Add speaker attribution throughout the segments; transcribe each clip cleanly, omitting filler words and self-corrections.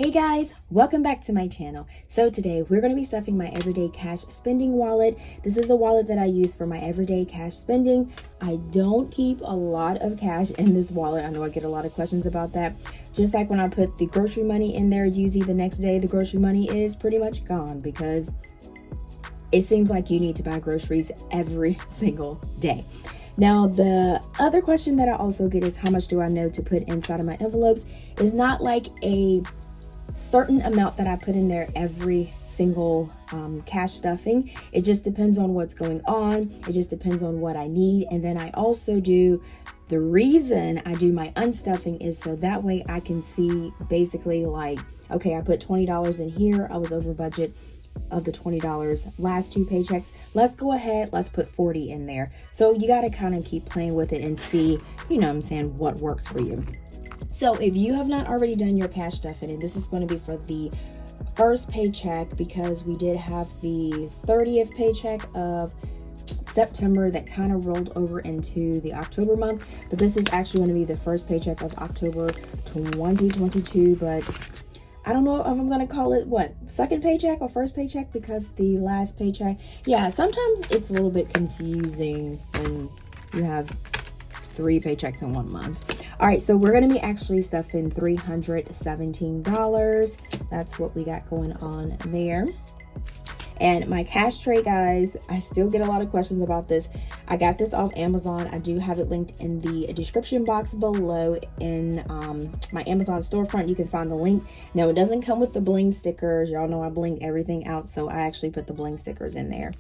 Speaker 1: Hey guys, welcome back to my channel. So today we're going to be stuffing my everyday cash spending wallet. This is a wallet that I use for my everyday cash spending. I don't keep a lot of cash in this wallet. I know I get a lot of questions about that. Just like when I put the grocery money in there, usually the next day the grocery money is pretty much gone because it seems like you need to buy groceries every single day. Now, the other question that I also get is how much do I know to put inside of my envelopes? It's not like a certain amount that I put in there every single cash stuffing. It just depends on what's going on. It just depends on what I need. And then I also do, the reason I do my unstuffing is so that way I can see basically like, okay, I put $20 in here. I was over budget of the $20 last two paychecks. Let's go ahead, let's put 40 in there. So you got to kind of keep playing with it and see, you know what I'm saying, what works for you. So if you have not already done your cash stuffing, and this is going to be for the first paycheck because we did have the 30th paycheck of September that kind of rolled over into the October month, but this is actually going to be the first paycheck of October 2022. But I don't know if I'm going to call it second paycheck or first paycheck, because the last paycheck, yeah, sometimes it's a little bit confusing when you have 3 paychecks in 1 month. All right, so we're going to be actually stuffing $317. That's what we got going on there. And my cash tray, guys, I still get a lot of questions about this. I got this off Amazon. I do have it linked in the description box below in my Amazon storefront. You can find the link. Now, it doesn't come with the bling stickers. Y'all know I bling everything out, so I actually put the bling stickers in there.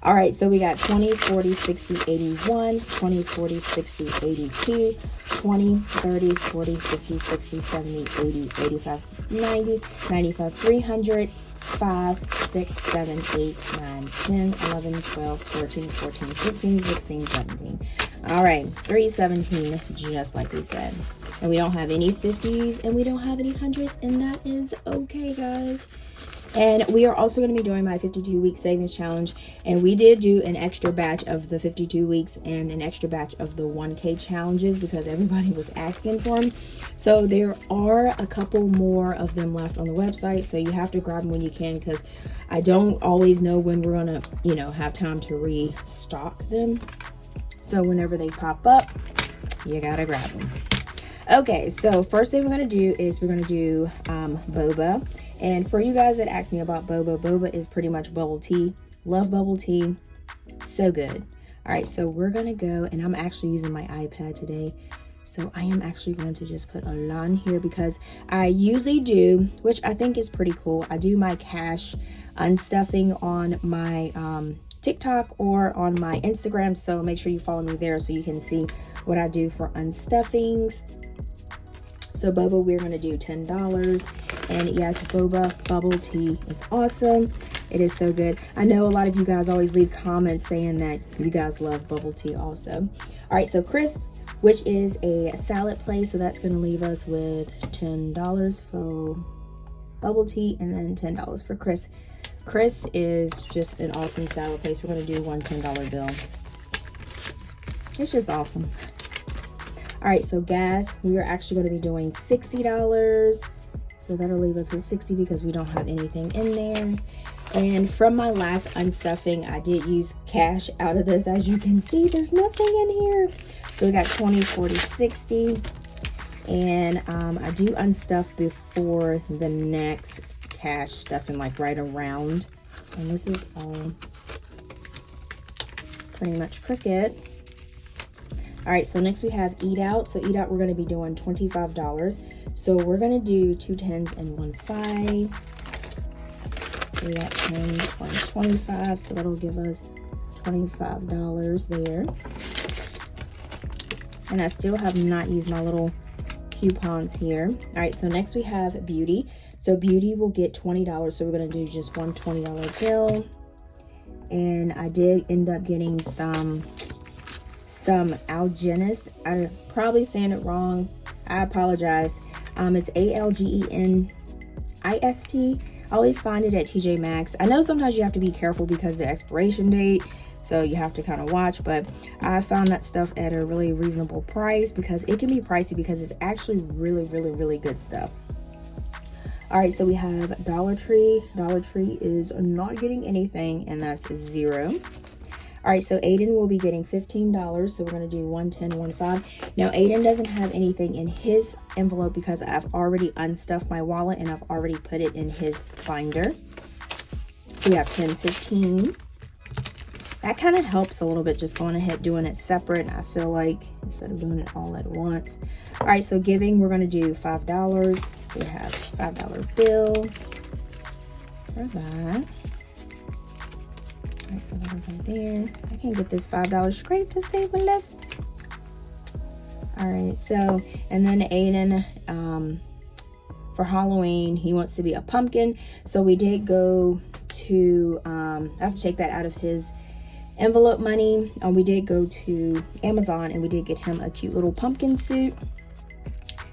Speaker 1: All right, so we got 20, 40, 60, 81, 20, 40, 60, 82, 20, 30, 40, 50, 60, 70, 80, 85, 90, 95, 300, 5, 6, 7, 8, 9, 10, 11, 12, 13, 14, 15, 16, 17. All right, 317, just like we said. And we don't have any 50s and we don't have any hundreds, and that is okay, guys. And we are also going to be doing my 52-week savings challenge. And we did do an extra batch of the 52 weeks and an extra batch of the 1K challenges because everybody was asking for them. So there are a couple more of them left on the website. So you have to grab them when you can, because I don't always know when we're going to, have time to restock them. So whenever they pop up, you got to grab them. Okay, so first thing we're going to do is we're going to do boba. And for you guys that ask me about boba, boba is pretty much bubble tea. Love bubble tea. So good. All right, so we're going to go, and I'm actually using my iPad today. So I am actually going to just put a lot in here because I usually do, which I think is pretty cool. I do my cash unstuffing on my TikTok or on my Instagram. So make sure you follow me there so you can see what I do for unstuffings. So boba, we're going to do $10. And yes, boba bubble tea is awesome. It is so good. I know a lot of you guys always leave comments saying that you guys love bubble tea also. All right, so Crisp, which is a salad place, so that's going to leave us with $10 for bubble tea and then $10 for Crisp. Crisp is just an awesome salad place. We're going to do one $10 bill. It's just awesome. All right, so gas, we are actually going to be doing $60. So that'll leave us with 60 because we don't have anything in there. And from my last unstuffing, I did use cash out of this. As you can see, there's nothing in here. So we got 20, 40, 60. And I do unstuff before the next cash stuffing, like right around. And this is all pretty much crooked. All right, so next we have Eat Out. So Eat Out, we're going to be doing $25. So we're going to do 2 10s and 1 5. So we got 10, 20, 25. So that'll give us $25 there. And I still have not used my little coupons here. All right, so next we have Beauty. So Beauty will get $20. So we're going to do just one $20 bill. And I did end up getting some Algenist. I'm probably saying it wrong. I apologize. It's ALGENIST. I always find it at TJ Maxx. I know sometimes you have to be careful because of the expiration date, so you have to kind of watch, but I found that stuff at a really reasonable price because it can be pricey because it's actually really, really, really good stuff. All right, so we have Dollar Tree. Dollar Tree is not getting anything, and that's 0. All right, so Aiden will be getting $15, so we're going to do 110, 15. Now, Aiden doesn't have anything in his envelope because I've already unstuffed my wallet and I've already put it in his binder. So we have 10, 15. That kind of helps a little bit, just going ahead doing it separate. I feel like instead of doing it all at once. All right, so giving, we're going to do $5. So we have $5 bill for that. All right, so that'll go there. I can get this $5 scrape to save my life. All right, so, and then Aiden, for Halloween, he wants to be a pumpkin. So we did go to, I have to take that out of his envelope money. We did go to Amazon and we did get him a cute little pumpkin suit.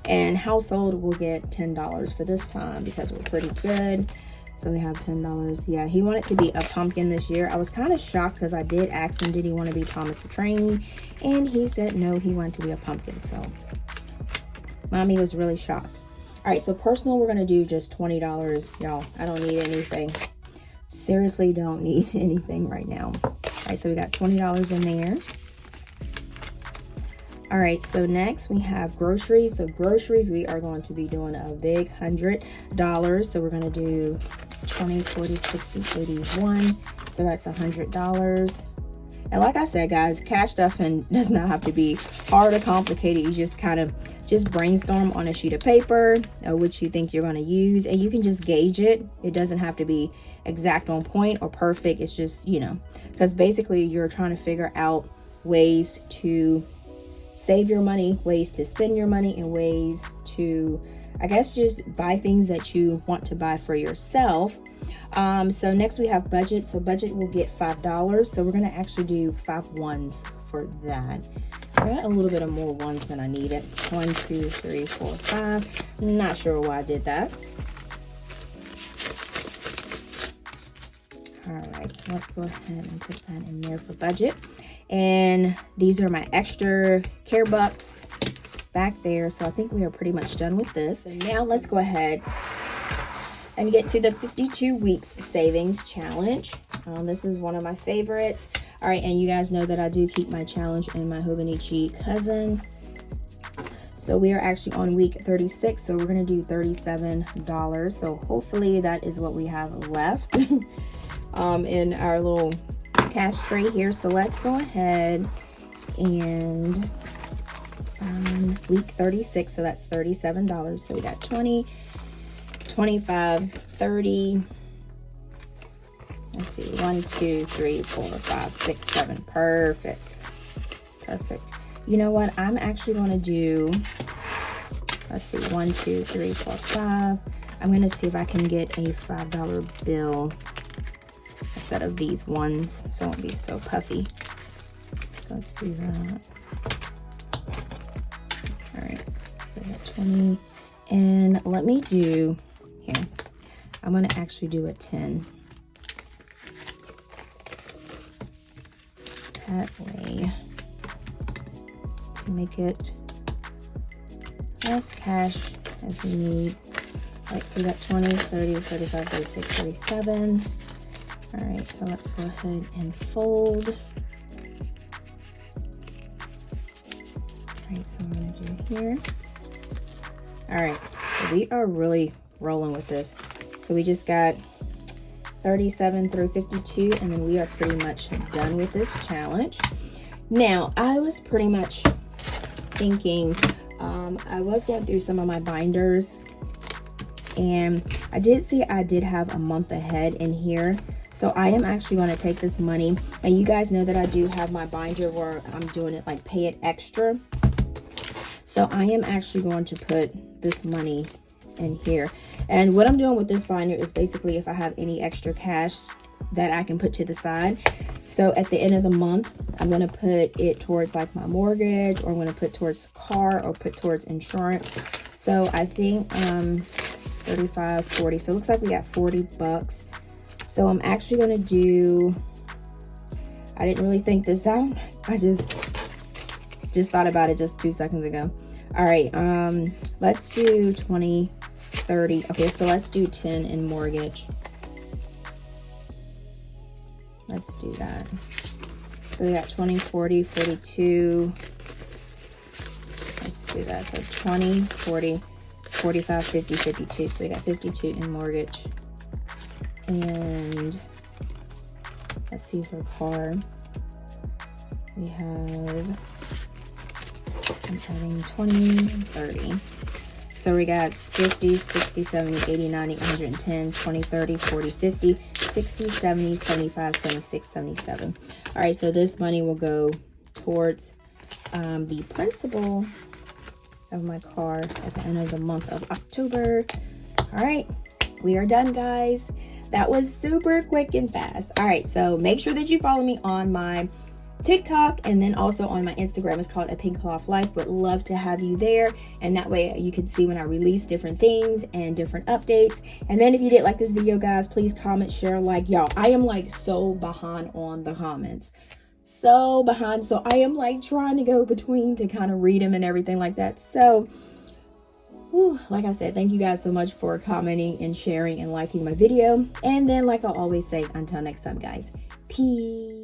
Speaker 1: And household will get $10 for this time because we're pretty good. So we have $10. Yeah, he wanted to be a pumpkin this year. I was kind of shocked because I did ask him, did he want to be Thomas the Train? And he said no, he wanted to be a pumpkin. So mommy was really shocked. All right, so personal, we're going to do just $20. Y'all, I don't need anything. Seriously, don't need anything right now. All right, so we got $20 in there. All right, so next we have groceries. So groceries, we are going to be doing a big $100. So we're going to do 20, 40, 60, 81. So that's $100. And like I said, guys, cash stuffing does not have to be hard or complicated. You just kind of just brainstorm on a sheet of paper which you think you're going to use, and you can just gauge it. It doesn't have to be exact on point or perfect. It's just, you know, because basically you're trying to figure out ways to save your money, ways to spend your money, and ways to, I guess, just buy things that you want to buy for yourself. So next we have budget. So budget will get $5. So we're going to actually do 5 ones for that. I got a little bit of more ones than I needed. 1, 2, 3, 4, 5. Not sure why I did that. All right, so let's go ahead and put that in there for budget. And these are my extra care bucks back there. So I think we are pretty much done with this. So now let's go ahead and get to the 52 weeks savings challenge. This is one of my favorites. All right, and you guys know that I do keep my challenge in my 𝗗𝗜𝗗𝗘. So we are actually on week 36, so we're gonna do $37. So hopefully that is what we have left in our little cash tray here. So let's go ahead and find week 36. So that's $37. So we got 20, 25, 30. Let's see, 1, 2, 3, 4, 5, 6, 7. Perfect. Perfect. You know what? I'm actually going to do, let's see, 1, 2, 3, 4, 5. I'm going to see if I can get a $5 bill instead of these ones, so it won't be so puffy. So let's do that. All right, so I got 20. And let me do, here, I'm going to actually do a 10. That way, make it less cash as we need. All right, so we got 20, 30, 35, 36, 37. All right, so let's go ahead and fold. All right, so I'm gonna do here. All right, so we are really rolling with this. So we just got 37 through 52, and then we are pretty much done with this challenge. Now, I was pretty much thinking, I was going through some of my binders, and I did see I did have a month ahead in here. So I am actually going to take this money, and you guys know that I do have my binder where I'm doing it like pay it extra. So I am actually going to put this money in here. And what I'm doing with this binder is basically if I have any extra cash that I can put to the side. So at the end of the month, I'm going to put it towards like my mortgage, or I'm going to put towards the car, or put towards insurance. So I think 35, 40. So it looks like we got 40 bucks. So I'm actually going to do, I didn't really think this out. I just thought about it just 2 seconds ago. All right, let's do 20, 30. Okay, so let's do 10 in mortgage. Let's do that. So we got 20, 40, 42. Let's do that. So 20, 40, 45, 50, 52. So we got 52 in mortgage. And let's see for car. We have, I'm adding 20, 30. So we got 50, 60, 70, 80, 90, 110, 20, 30, 40, 50, 60, 70, 75, 76, 77. All right, so this money will go towards the principal of my car at the end of the month of October. All right, we are done, guys. That was super quick and fast. All right, so make sure that you follow me on my TikTok and then also on my Instagram. It's called A Pink Cloth Life. Would love to have you there, and that way you can see when I release different things and different updates. And then if you did like this video, guys, please comment, share, like. Y'all, I am like so behind on the comments, so behind. So I am like trying to go between to kind of read them and everything like that. So like I said, thank you guys so much for commenting and sharing and liking my video. And then, like I always say, until next time, guys, peace.